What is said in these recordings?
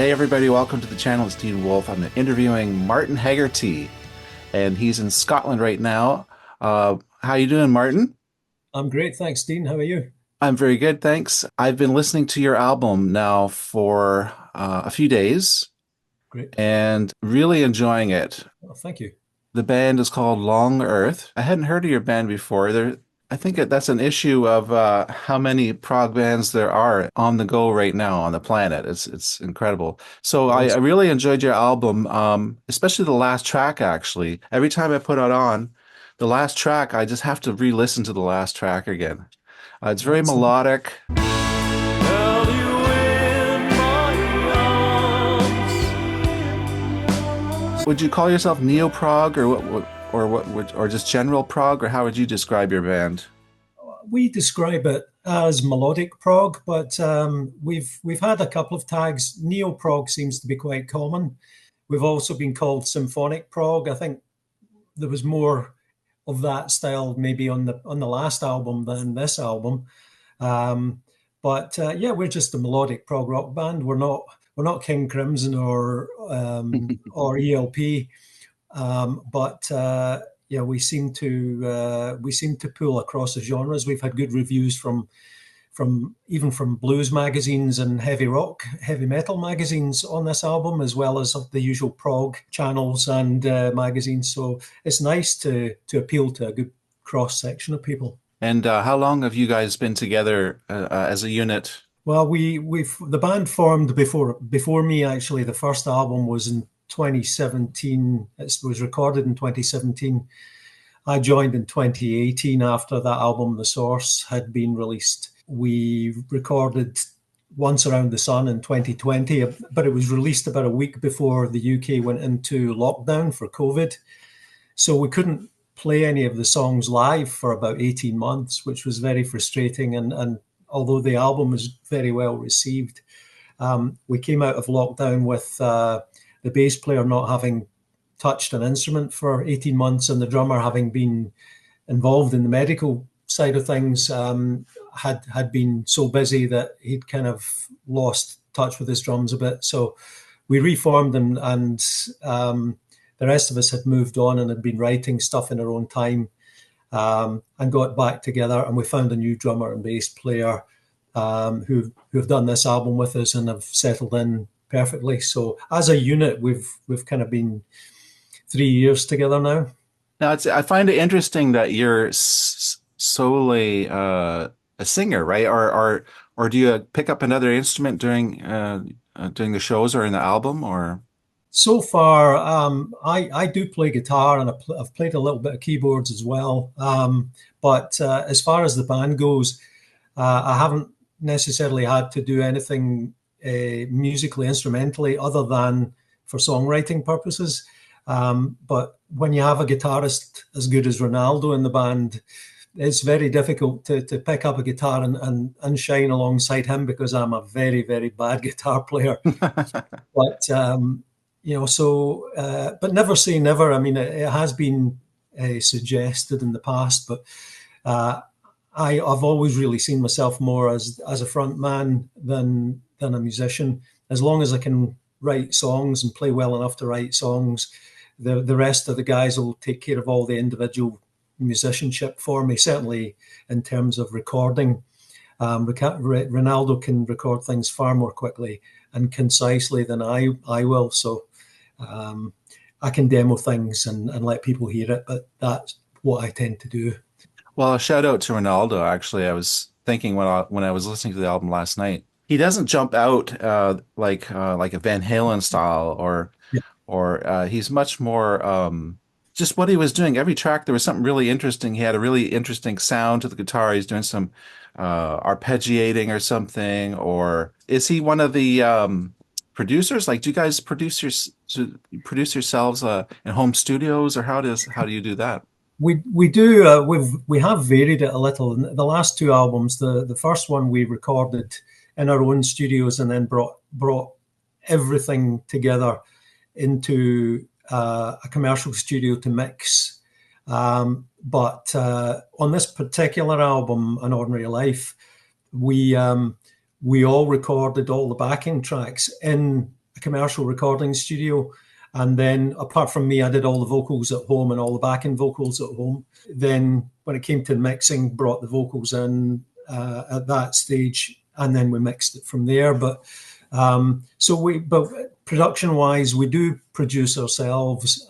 Hey everybody, welcome to the channel. It's Dean Wolfe. I'm interviewing Martin Haggarty, and he's in Scotland right now. How you doing, Martin? I'm great, thanks, Dean. How are you? I'm very good, thanks. I've been listening to your album now for a few days Great. and really enjoying it. Well, thank you. The band is called Long Earth. I hadn't heard of your band before. I think that's an issue of how many prog bands there are on the go right now on the planet. It's incredible. So I Yes. really enjoyed your album, especially the last track. Actually, every time I put it on, the last track, I just have to re-listen to the last track again. It's very Excellent. melodic. Held you in my Would you call yourself neo-prog or or just general prog, or how would you describe your band? We describe it as melodic prog, but we've had a couple of tags. Neo prog seems to be quite common. We've also been called symphonic prog. I think there was more of that style maybe on the last album than this album. But yeah, we're just a melodic prog rock band. We're not King Crimson or ELP. But yeah, we seem to pull across the genres. We've had good reviews from blues magazines and heavy metal magazines on this album, as well as the usual prog channels and magazines. So it's nice to appeal to a good cross section of people. And how long have you guys been together as a unit? Well, we've the band formed before me actually. The first album was in 2017. It was recorded in 2017. I joined in 2018 after that album, The Source, had been released. We recorded Once Around the Sun in 2020, but it was released about a week before the UK went into lockdown for COVID. So we couldn't play any of the songs live for about 18 months, which was very frustrating. And although the album was very well received, we came out of lockdown with the bass player not having touched an instrument for 18 months and the drummer having been involved in the medical side of things, had been so busy that he'd kind of lost touch with his drums a bit. So we reformed, and the rest of us had moved on and had been writing stuff in our own time, and got back together, and we found a new drummer and bass player who've done this album with us and have settled in perfectly. So as a unit, we've kind of been 3 years together now. Now, I find it interesting that you're solely a singer, right? Or do you pick up another instrument during the shows or in the album? Or So far, I do play guitar, and I've played a little bit of keyboards as well. But as far as the band goes, I haven't necessarily had to do anything musically, instrumentally, other than for songwriting purposes. But when you have a guitarist as good as Ronaldo in the band, it's very difficult to pick up a guitar and shine alongside him, because I'm a very, very bad guitar player. But but never say never. I mean, it has been suggested in the past, but uh, I've always really seen myself more as a front man than a musician. As long as I can write songs and play well enough to write songs, the rest of the guys will take care of all the individual musicianship for me. Certainly in terms of recording, Ronaldo can record things far more quickly and concisely than I will. So I can demo things and let people hear it, but that's what I tend to do. well, a shout out to Ronaldo. Actually, I was thinking when I was listening to the album last night, he doesn't jump out like a Van Halen style, Yeah. or he's much more just what he was doing. Every track there was something really interesting. He had a really interesting sound to the guitar. He's doing some arpeggiating or something. Or is he one of the producers? Like, do you guys produce yourselves in home studios, or how do you do that? We do we have varied it a little. In the last two albums, the first one we recorded in our own studios and then brought everything together into a commercial studio to mix. But on this particular album, An Ordinary Life, we we all recorded all the backing tracks in a commercial recording studio. And then apart from me, I did all the vocals at home and all the backing vocals at home. Then when it came to mixing, brought the vocals in at that stage, and then we mixed it from there. But production wise, we do produce ourselves.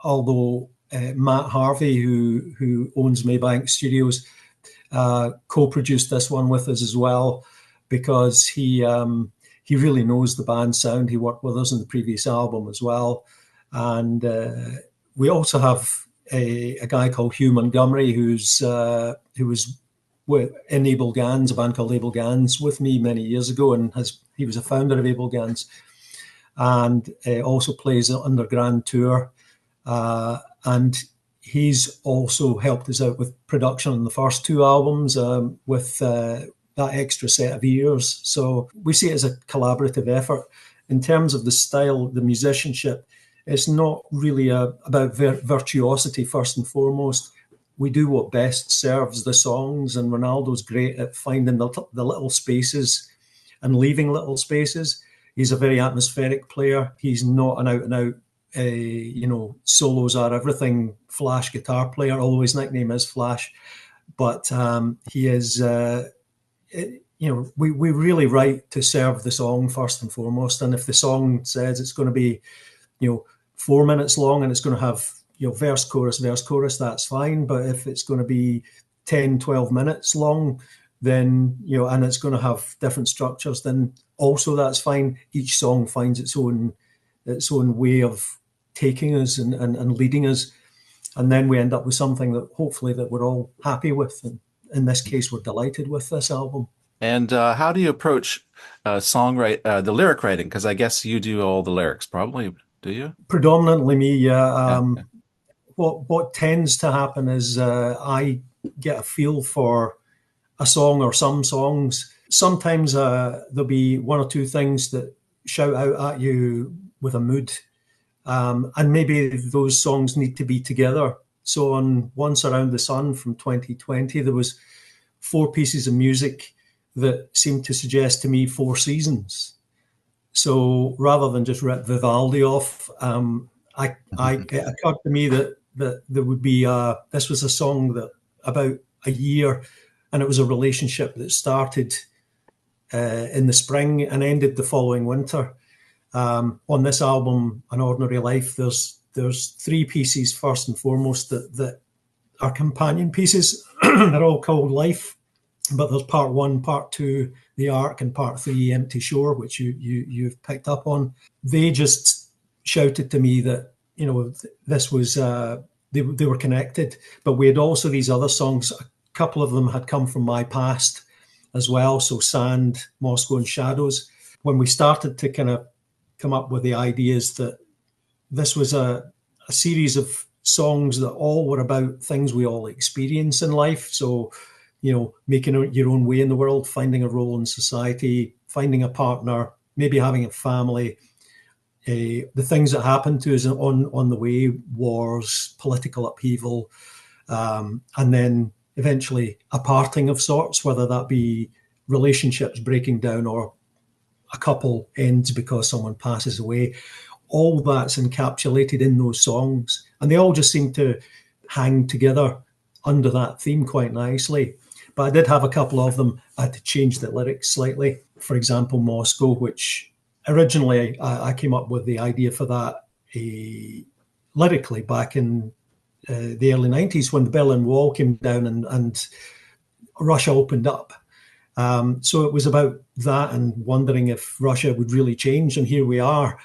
Although Matt Harvey, who owns Maybank Studios, co-produced this one with us as well, because he really knows the band sound. He worked with us in the previous album as well. And we also have a guy called Hugh Montgomery, who was in Abel Gans, a band called Abel Gans, with me many years ago, and he was a founder of Abel Gans, and also plays under Grand Tour. And he's also helped us out with production on the first two albums with that extra set of ears. So we see it as a collaborative effort. In terms of the style, the musicianship, it's not really about virtuosity first and foremost. We do what best serves the songs, and Ronaldo's great at finding the little spaces and leaving little spaces. He's a very atmospheric player. He's not an out-and-out solos are everything Flash guitar player, although his nickname is Flash. But he is, we really write to serve the song first and foremost. And if the song says it's going to be, 4 minutes long and it's going to have, verse, chorus, that's fine. But if it's going to be 10, 12 minutes long, then, and it's going to have different structures, then also that's fine. Each song finds its own way of taking us and leading us. And then we end up with something that hopefully that we're all happy with. And in this case, we're delighted with this album. And how do you approach the lyric writing? Because I guess you do all the lyrics, probably, do you? Predominantly me, yeah. What tends to happen is I get a feel for a song or some songs. Sometimes there'll be one or two things that shout out at you with a mood. And maybe those songs need to be together. So on Once Around the Sun from 2020, there was 4 pieces of music that seemed to suggest to me 4 seasons. So rather than just rip Vivaldi off, it occurred to me that there would be this was a song that about a year, and it was a relationship that started in the spring and ended the following winter. On this album, An Ordinary Life, there's 3 pieces first and foremost that are companion pieces. They're all called Life, but there's part 1, part 2, The Ark, and part 3, Empty Shore, which you've picked up on. They just shouted to me that this was they were connected, but we had also these other songs. A couple of them had come from my past as well. So Sand, Moscow, and Shadows. When we started to kind of come up with the ideas that this was a series of songs that all were about things we all experience in life. So, making your own way in the world, finding a role in society, finding a partner, maybe having a family, the things that happen to us on the way, wars, political upheaval, and then eventually a parting of sorts, whether that be relationships breaking down or a couple ends because someone passes away. All that's encapsulated in those songs, and they all just seem to hang together under that theme quite nicely. But I did have a couple of them I had to change the lyrics slightly. For example, Moscow, which originally I came up with the idea for that lyrically back in the early 90s when the Berlin Wall came down and Russia opened up. So it was about that and wondering if Russia would really change. And here we are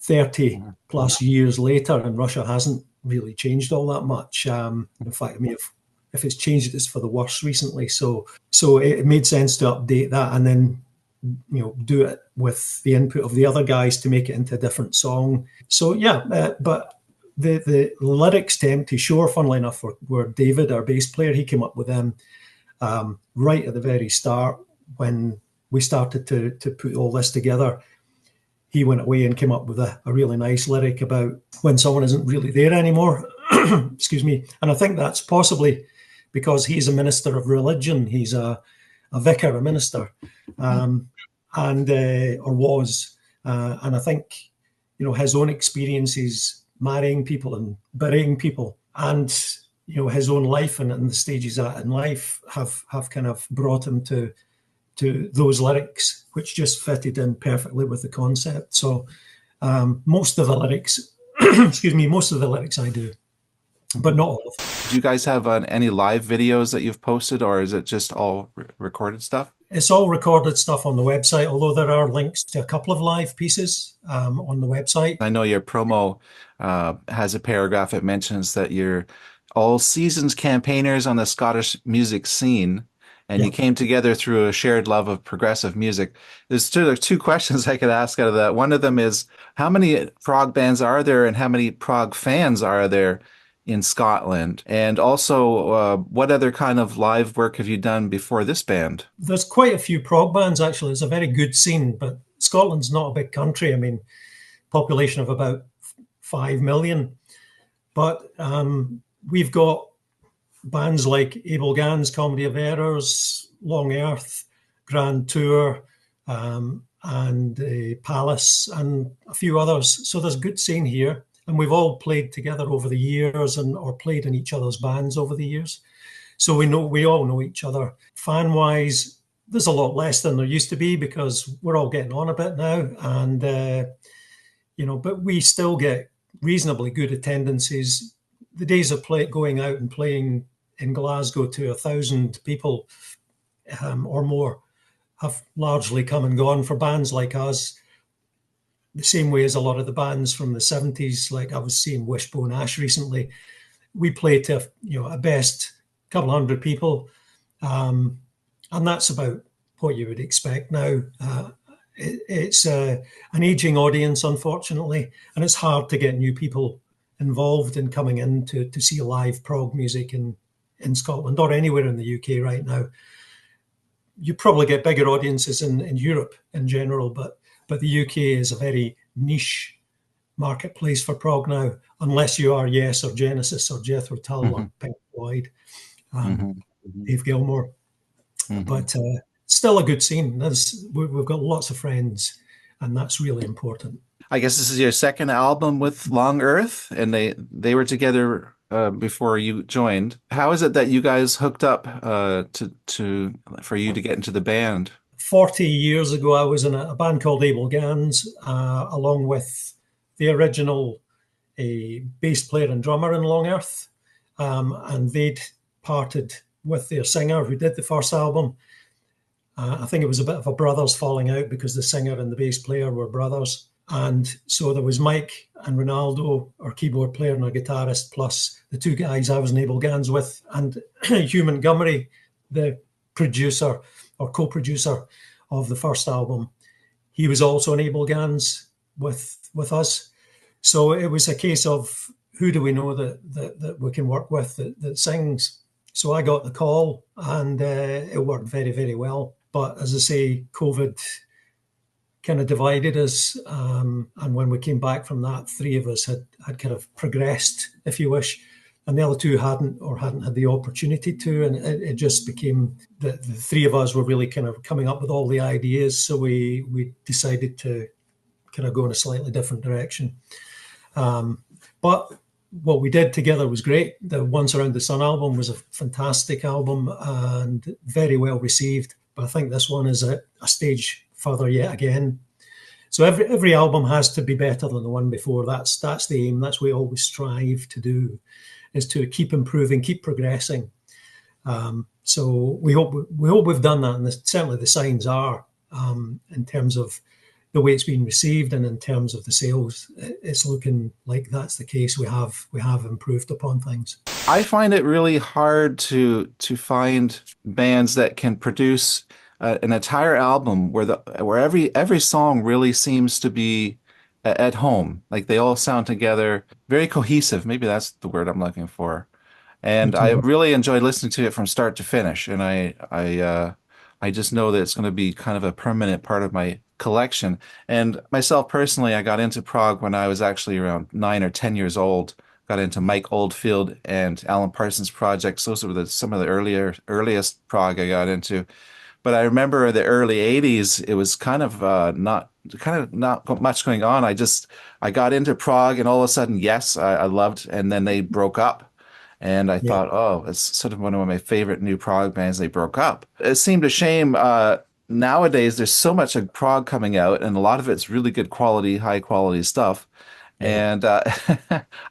30 plus years later, and Russia hasn't really changed all that much. In fact, if it's changed, it's for the worse recently. So it made sense to update that and then, do it with the input of the other guys to make it into a different song. So but the lyrics to Empty Shore, funnily enough, were David, our bass player. He came up with them right at the very start when we started to put all this together. He went away and came up with a really nice lyric about when someone isn't really there anymore. Excuse me. And I think that's possibly because he's a minister of religion. He's a vicar, a minister, or was. And I think, his own experiences marrying people and burying people, and his own life and the stages at in life have kind of brought him to those lyrics, which just fitted in perfectly with the concept. So most of the lyrics, excuse me, most of the lyrics I do, but not all of them. Do you guys have any live videos that you've posted, or is it just all recorded stuff? It's all recorded stuff on the website, although there are links to a couple of live pieces on the website. I know your promo has a paragraph that mentions that you're all seasons campaigners on the Scottish music scene, and you came together through a shared love of progressive music. There's two questions I could ask out of that. One of them is, how many prog bands are there, and how many prog fans are there in Scotland? And also, what other kind of live work have you done before this band? There's quite a few prog bands, actually. It's a very good scene, but Scotland's not a big country. I mean, population of about 5 million. But we've got bands like Abel Gans, Comedy of Errors, Long Earth, Grand Tour, and Palace, and a few others. So there's a good scene here. And we've all played together over the years or played in each other's bands over the years. So we all know each other. Fan-wise, there's a lot less than there used to be because we're all getting on a bit now. And, but we still get reasonably good attendances. The days of going out and playing in Glasgow to 1,000 people or more have largely come and gone for bands like us. The same way as a lot of the bands from the 70s, like I was seeing Wishbone Ash recently, we play to, at best, a couple hundred people. And that's about what you would expect now. It's an aging audience, unfortunately, and it's hard to get new people involved in coming in to see live prog music in Scotland or anywhere in the UK right now. You probably get bigger audiences in Europe in general, but the UK is a very niche marketplace for prog now, unless you are Yes or Genesis or Jethro Tull or Pink Floyd, Dave Gilmour. But still a good scene. We've got lots of friends, and that's really important. I guess this is your second album with Long Earth, and they were together before you joined. How is it that you guys hooked up for you to get into the band? 40 years ago, I was in a band called Abel Gans, along with the original bass player and drummer in Long Earth. And they'd parted with their singer who did the first album. I think it was a bit of a brothers falling out because the singer and the bass player were brothers. And so there was Mike and Ronaldo, our keyboard player and our guitarist, plus the two guys I was in Abel Gans with, and Hugh Montgomery, the producer or co-producer of the first album. He was also in Abel Gans with us. So it was a case of, who do we know that we can work with that sings? So I got the call, and it worked very, very well. But as I say, COVID kind of divided us. And when we came back from that, three of us had kind of progressed, if you wish. And the other two hadn't had the opportunity to. And it just became that the three of us were really kind of coming up with all the ideas. So we decided to kind of go in a slightly different direction. But what we did together was great. The Once Around the Sun album was a fantastic album and very well received. But I think this one is a stage further yet again. So every album has to be better than the one before. That's the aim. That's what we always strive to do, is to keep improving, keep progressing. So we hope we've done that, and certainly the signs are in terms of the way it's been received and in terms of the sales. It's looking like that's the case. We have improved upon things. I find it really hard to find bands that can produce an entire album where every song really seems to be at home. Like they all sound together, very cohesive. Maybe that's the word I'm looking for. And I really enjoyed listening to it from start to finish. And I just know that it's going to be kind of a permanent part of my collection. And myself personally, I got into prog when I was actually around 9 or 10 years old. Got into Mike Oldfield and Alan Parsons projects. Those were some of the earliest prog I got into. But I remember the early 80s, it was kind of not much going on. I got into Prague and all of a sudden, yes, I loved, and then they broke up. And I Yeah. thought, oh, it's sort of one of my favorite new prog bands. They broke up. It seemed a shame. Nowadays, there's so much of prog coming out, and a lot of it's really good quality, high quality stuff. Yeah. And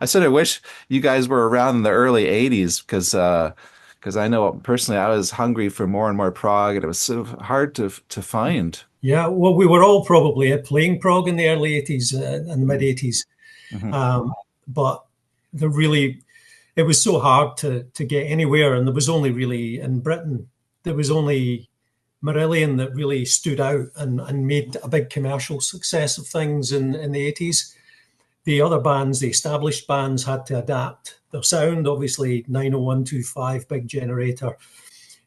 I sort of wish you guys were around in the early 80s because I know personally I was hungry for more and more prog, and it was sort of hard to find. Yeah, well, we were all probably playing prog in the early 80s and the mid 80s. Hmm. But the really, it was so hard to get anywhere. And there was only really in Britain, there was only Marillion that really stood out and made a big commercial success of things in the 80s. The other bands, the established bands, had to adapt their sound. Obviously, 90125, big generator,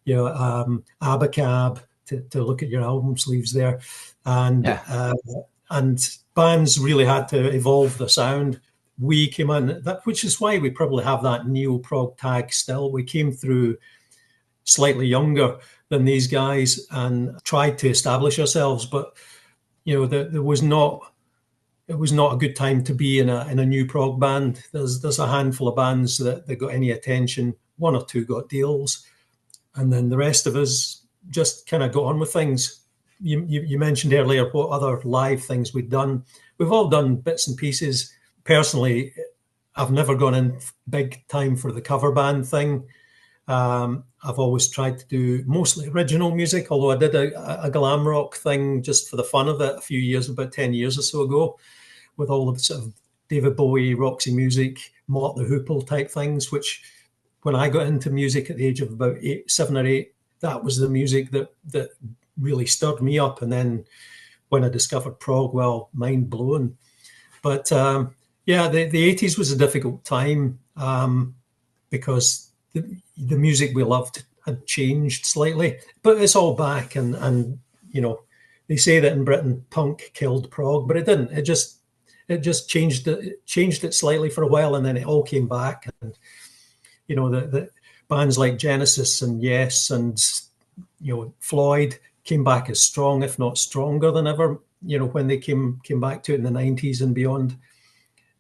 Abacab, to look at your album sleeves there, and Yeah. and bands really had to evolve the sound. We came in that, which is why we probably have that neo prog tag still. We came through slightly younger than these guys and tried to establish ourselves, but there was not. It was not a good time to be in a new prog band. There's a handful of bands that got any attention. One or two got deals, and then the rest of us just kind of got on with things. You mentioned earlier what other live things we'd done. We've all done bits and pieces. Personally, I've never gone in big time for the cover band thing. I've always tried to do mostly original music, although I did a glam rock thing just for the fun of it a few years, about 10 years or so ago, with all of sort of David Bowie, Roxy Music, Mott the Hoople type things, which when I got into music at the age of about 7 or 8, that was the music that really stirred me up. And then when I discovered prog, well, mind blown. But yeah, the 80s was a difficult time because the music we loved had changed slightly, but it's all back. And they say that in Britain, punk killed prog, but it didn't. It just changed it slightly for a while, and then it all came back. And the bands like Genesis and Yes and Floyd came back as strong, if not stronger than ever. When they came back to it in the 90s and beyond.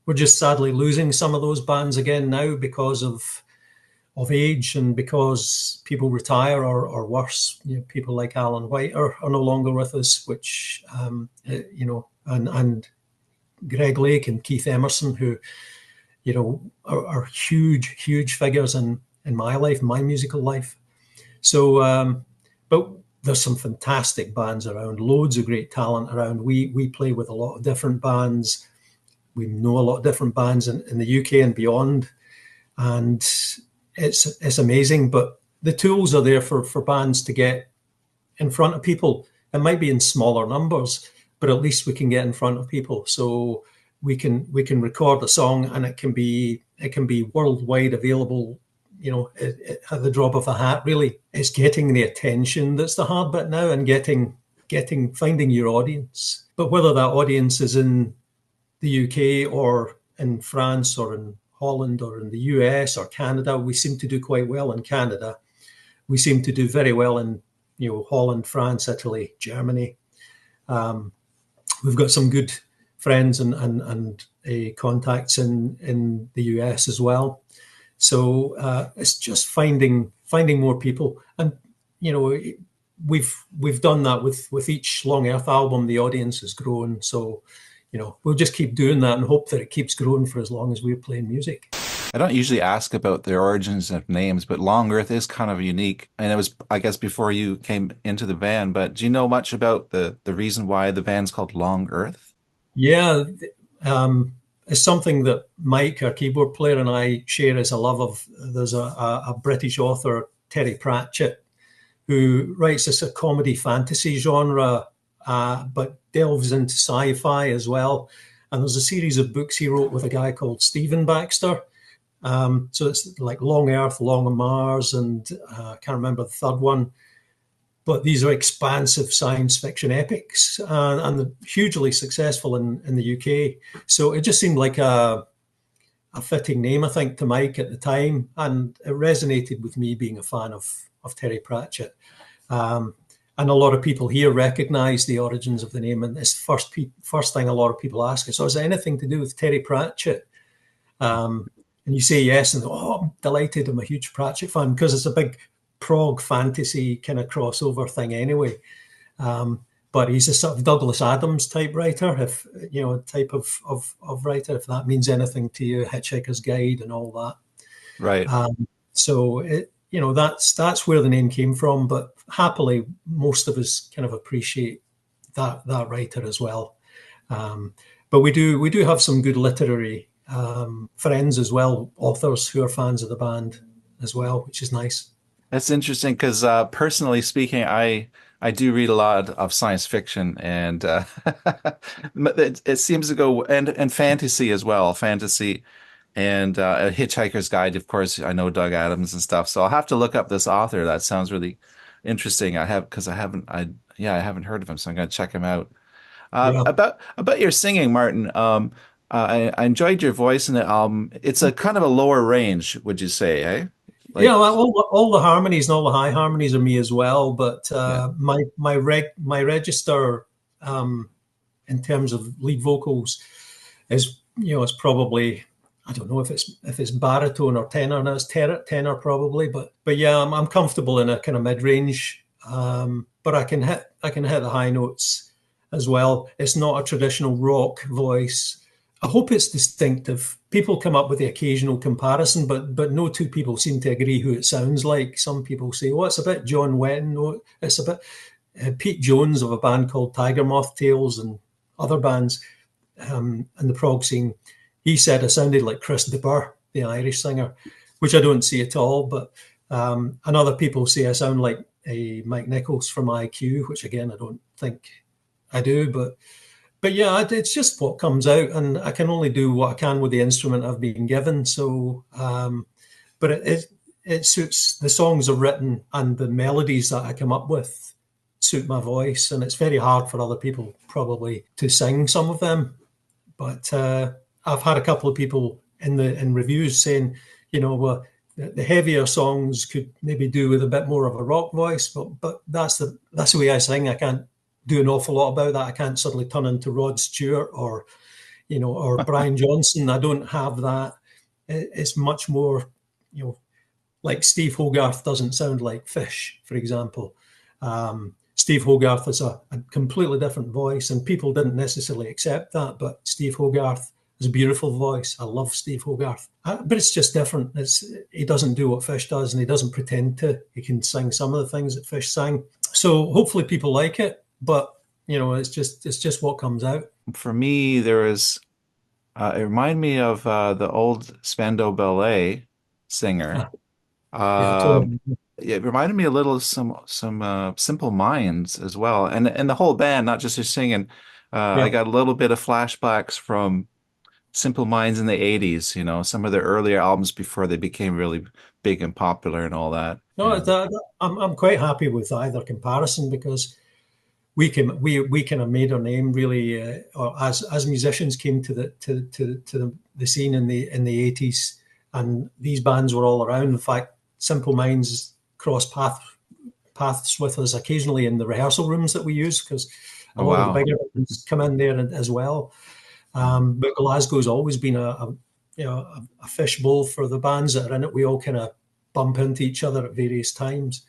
We're just sadly losing some of those bands again now because of age and because people retire or worse. People like Alan White are no longer with us, which and Greg Lake and Keith Emerson, who are huge figures in my life, my musical life. So, but there's some fantastic bands around, loads of great talent around. We play with a lot of different bands. We know a lot of different bands in the UK and beyond, and it's amazing. But the tools are there for bands to get in front of people. It might be in smaller numbers, but at least we can get in front of people. So we can record a song, and it can be worldwide available. At the drop of a hat. Really, it's getting the attention that's the hard bit now, and finding your audience. But whether that audience is in the UK or in France or in Holland or in the US or Canada, we seem to do quite well in Canada. We seem to do very well in Holland, France, Italy, Germany. We've got some good friends and contacts in the US as well. So it's just finding more people, and we've done that with each Long Earth album. The audience has grown, so we'll just keep doing that and hope that it keeps growing for as long as we're playing music. I don't usually ask about the origins of names, but Long Earth is kind of unique. And it was, I guess, before you came into the band. But do you know much about the reason why the band's called Long Earth? Yeah. It's something that Mike, our keyboard player, and I share as a love of. There's a British author, Terry Pratchett, who writes this a comedy fantasy genre, but delves into sci-fi as well. And there's a series of books he wrote with a guy called Stephen Baxter. So it's like Long Earth, Long on Mars, and I can't remember the third one. But these are expansive science fiction epics, and they're hugely successful in the UK. So it just seemed like a fitting name, I think, to Mike at the time. And it resonated with me being a fan of Terry Pratchett. And and a lot of people here recognize the origins of the name. And it's first thing a lot of people ask is, "So is it anything to do with Terry Pratchett?" And you say yes, and oh, I'm delighted. I'm a huge Pratchett fan because it's a big prog fantasy kind of crossover thing anyway. But he's a sort of Douglas Adams type writer, if you know, type of writer, if that means anything to you, Hitchhiker's Guide and all that. Right. So it, you know, that's where the name came from. But happily, most of us kind of appreciate that writer as well. But we do have some good literary friends as well, authors who are fans of the band as well, which is nice. That's interesting because personally speaking, I do read a lot of science fiction, and it seems to go and fantasy as well, fantasy and a Hitchhiker's Guide. Of course, I know Doug Adams and stuff, so I'll have to look up this author. That sounds really interesting. I haven't heard of him, so I'm going to check him out. Yeah. About your singing, Martin. I enjoyed your voice in the album. It's a kind of a lower range, would you say, eh? Like, Yeah, well, all the harmonies and all the high harmonies are me as well. But yeah. my register in terms of lead vocals is, you know, it's probably, I don't know if it's baritone or tenor. No, it's tenor probably. But yeah, I'm comfortable in a kind of mid range. But I can hit the high notes as well. It's not a traditional rock voice. I hope it's distinctive. People come up with the occasional comparison, but no two people seem to agree who it sounds like. Some people say, "Oh, it's a bit John Wetton." No, it's a bit Pete Jones of a band called Tiger Moth Tales and other bands in the prog scene. He said I sounded like Chris de Burgh, the Irish singer, which I don't see at all. But and other people say I sound like a Mike Nichols from IQ, which again I don't think I do, But yeah, it's just what comes out, and I can only do what I can with the instrument I've been given. So, but it suits. The songs are written, and the melodies that I come up with suit my voice, and it's very hard for other people probably to sing some of them. But I've had a couple of people in reviews saying, you know, well, the heavier songs could maybe do with a bit more of a rock voice, but that's the way I sing. I can't do an awful lot about that. I can't suddenly turn into Rod Stewart or, you know, or Brian Johnson. I don't have that. It's much more, you know, like Steve Hogarth doesn't sound like Fish, for example. Steve Hogarth has a completely different voice, and people didn't necessarily accept that. But Steve Hogarth has a beautiful voice. I love Steve Hogarth, but it's just different. He doesn't do what Fish does, and he doesn't pretend to. He can sing some of the things that Fish sang. So hopefully people like it. But you know, it's just what comes out. for me, there is it reminded me of the old Spandau Ballet singer. Yeah, Um, totally. it reminded me a little of some Simple Minds as well, and the whole band, not just his singing. I Yeah. got a little bit of flashbacks from Simple Minds in the 80s, you know, some of their earlier albums before they became really big and popular and all that. No, And I'm quite happy with either comparison because we kind of made our name really, or as musicians came to the scene in the 80s, and these bands were all around. In fact, Simple Minds crossed paths with us occasionally in the rehearsal rooms that we use because a oh lot of the wow. bigger bands come in there as well. But Glasgow's always been a fishbowl for the bands that are in it. We all kind of bump into each other at various times.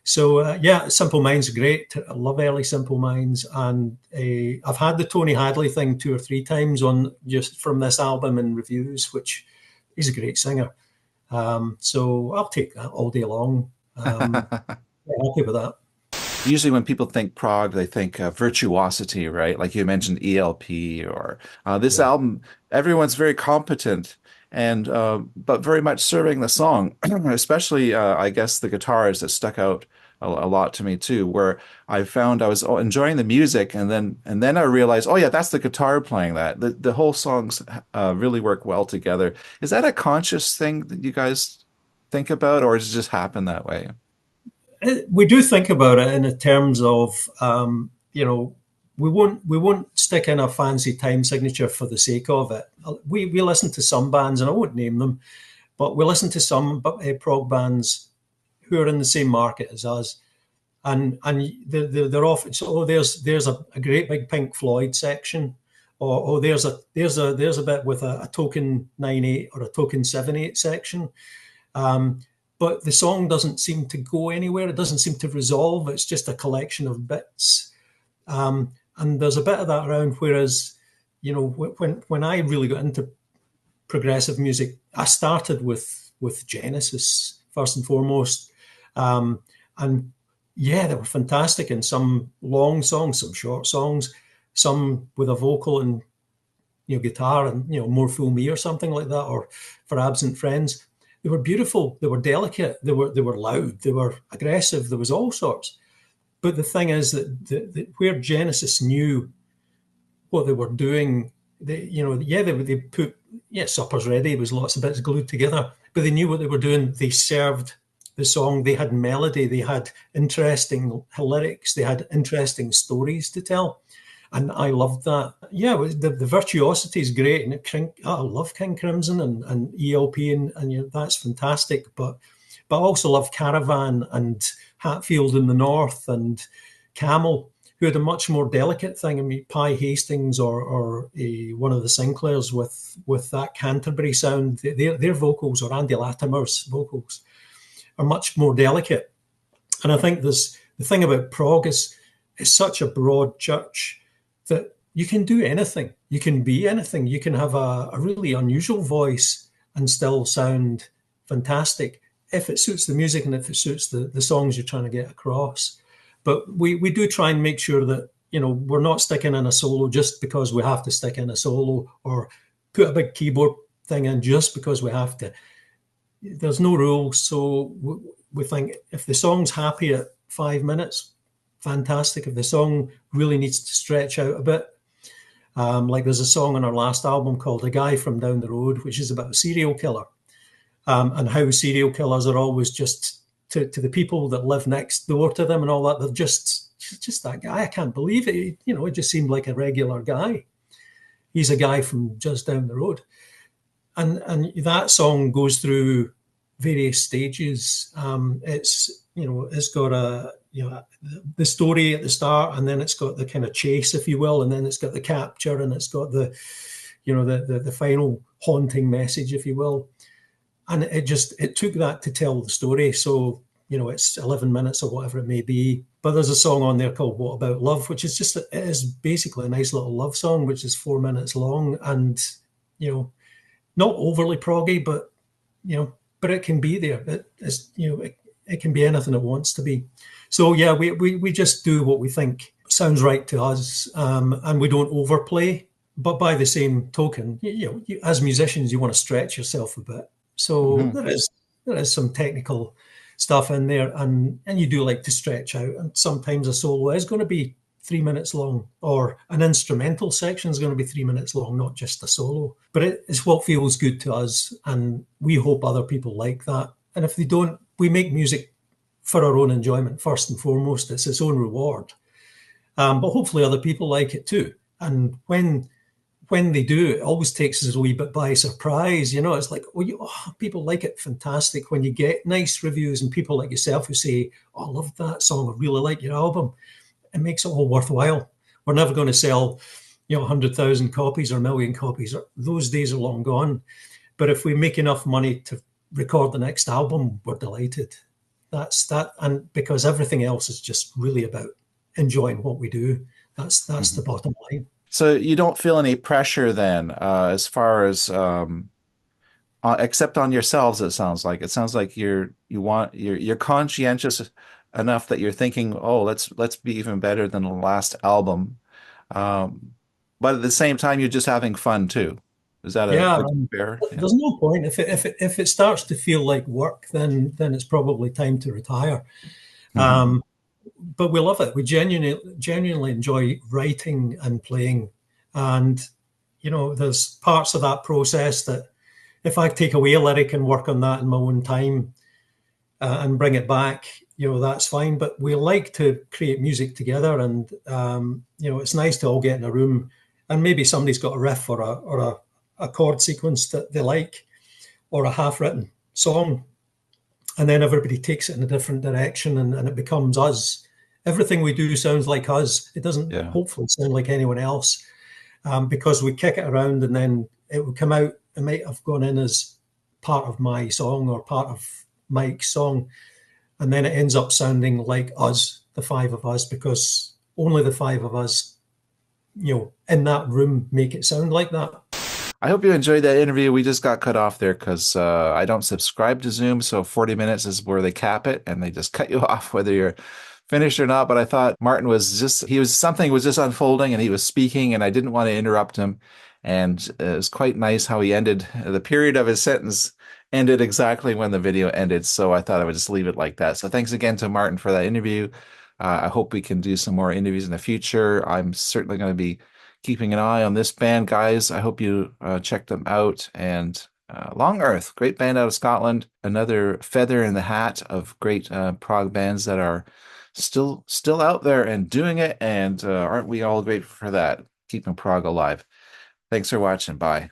So yeah, Simple Minds are great. I love early Simple Minds, and I've had the Tony Hadley thing 2 or 3 times on just from this album in reviews, which he's a great singer. So I'll take that all day long. Yeah, happy with that. Usually when people think prog, they think virtuosity, right? Like you mentioned ELP or this Yeah, album, everyone's very competent and but very much serving the song, especially I guess the guitars that stuck out a lot to me too, where I found I was enjoying the music and then I realized, oh yeah, that's the guitar playing that. The whole songs really work well together. Is that a conscious thing that you guys think about, or does it just happen that way? we do think about it in the terms of you know, we won't stick in a fancy time signature for the sake of it. We listen to some bands, and I won't name them, but we listen to some prog bands who are in the same market as us, and they're often so, oh, there's a great big Pink Floyd section, or oh, there's a bit with a token 9/8 or a token 7/8 section. But the song doesn't seem to go anywhere. It doesn't seem to resolve. It's just a collection of bits. And there's a bit of that around. Whereas, you know, when I really got into progressive music, I started with Genesis first and foremost. And yeah, they were fantastic. And some long songs, some short songs, some with a vocal and, you know, guitar and, you know, More Fool Me or something like that, or For Absent Friends. They were beautiful. They were delicate. They were loud. They were aggressive. There was all sorts. But the thing is that where Genesis knew what they were doing, they put Supper's Ready. It was lots of bits glued together, but they knew what they were doing. They served the song. They had melody. They had interesting lyrics. They had interesting stories to tell. And I loved that. Yeah, the virtuosity is great. And I love King Crimson and ELP, and you know, that's fantastic. But I also love Caravan and Hatfield in the North and Camel, who had a much more delicate thing. I mean, Pi Hastings or one of the Sinclairs with that Canterbury sound, their vocals, or Andy Latimer's vocals, are much more delicate. And I think the thing about prog is such a broad church that you can do anything. You can be anything. You can have a really unusual voice and still sound fantastic if it suits the music and if it suits the songs you're trying to get across. But we do try and make sure that, you know, we're not sticking in a solo just because we have to stick in a solo, or put a big keyboard thing in just because we have to. There's no rules. So we think if the song's happy at 5 minutes, fantastic. If the song really needs to stretch out a bit, like there's a song on our last album called A Guy From Down the Road, which is about a serial killer, and how serial killers are always just to the people that live next door to them and all that. They're just that guy. I can't believe it. You know, it just seemed like a regular guy. He's a guy from just down the road. And that song goes through various stages. It's got the story at the start, and then it's got the kind of chase, if you will, and then it's got the capture, and it's got the final haunting message, if you will. And it took that to tell the story. So, you know, it's 11 minutes or whatever it may be. But there's a song on there called What About Love, which is it is basically a nice little love song, which is 4 minutes long, and, you know, not overly proggy, but, you know, but it can be there. It can be anything it wants to be. So yeah, we just do what we think sounds right to us, and we don't overplay. But by the same token, as musicians, you want to stretch yourself a bit. So there is some technical stuff in there, and you do like to stretch out. And sometimes a solo is going to be 3 minutes long, or an instrumental section is going to be 3 minutes long, not just a solo. But it's what feels good to us, and we hope other people like that. And if they don't, we make music for our own enjoyment first and foremost. It's its own reward. But hopefully other people like it too. And when they do, it always takes us a wee bit by surprise. You know, it's like, people like it, fantastic. When you get nice reviews and people like yourself who say, I love that song, I really like your album, it makes it all worthwhile. We're never going to sell, 100,000 copies or 1 million copies. Those days are long gone. But if we make enough money to record the next album, we're delighted. That's that. And because everything else is just really about enjoying what we do. That's the bottom line. So you don't feel any pressure then, as far as except on yourselves. It sounds like you're conscientious enough that you're thinking, oh, let's be even better than the last album, but at the same time you're just having fun too. Is that fair? There's no point if it starts to feel like work, then it's probably time to retire. But we love it. We genuinely enjoy writing and playing. And, there's parts of that process that if I take away a lyric and work on that in my own time and bring it back, that's fine. But we like to create music together. And, it's nice to all get in a room and maybe somebody's got a riff or a chord sequence that they like, or a half-written song. And then everybody takes it in a different direction and it becomes us everything we do sounds like us. It doesn't Yeah. hopefully sound like anyone else, because we kick it around and then it would come out. It might have gone in as part of my song or part of Mike's song, and then it ends up sounding like us, the five of us, because only the five of us, in that room make it sound like that. I hope you enjoyed that interview. We just got cut off there because I don't subscribe to Zoom, so 40 minutes is where they cap it, and they just cut you off whether you're finished or not. But I thought Martin was something was just unfolding, and he was speaking, and I didn't want to interrupt him. And it was quite nice how he ended. The period of his sentence ended exactly when the video ended, so I thought I would just leave it like that. So thanks again to Martin for that interview. I hope we can do some more interviews in the future. I'm certainly going to be keeping an eye on this band, guys. I hope you check them out. And Long Earth, great band out of Scotland. Another feather in the hat of great prog bands that are still out there and doing it. And aren't we all grateful for that? Keeping prog alive. Thanks for watching. Bye.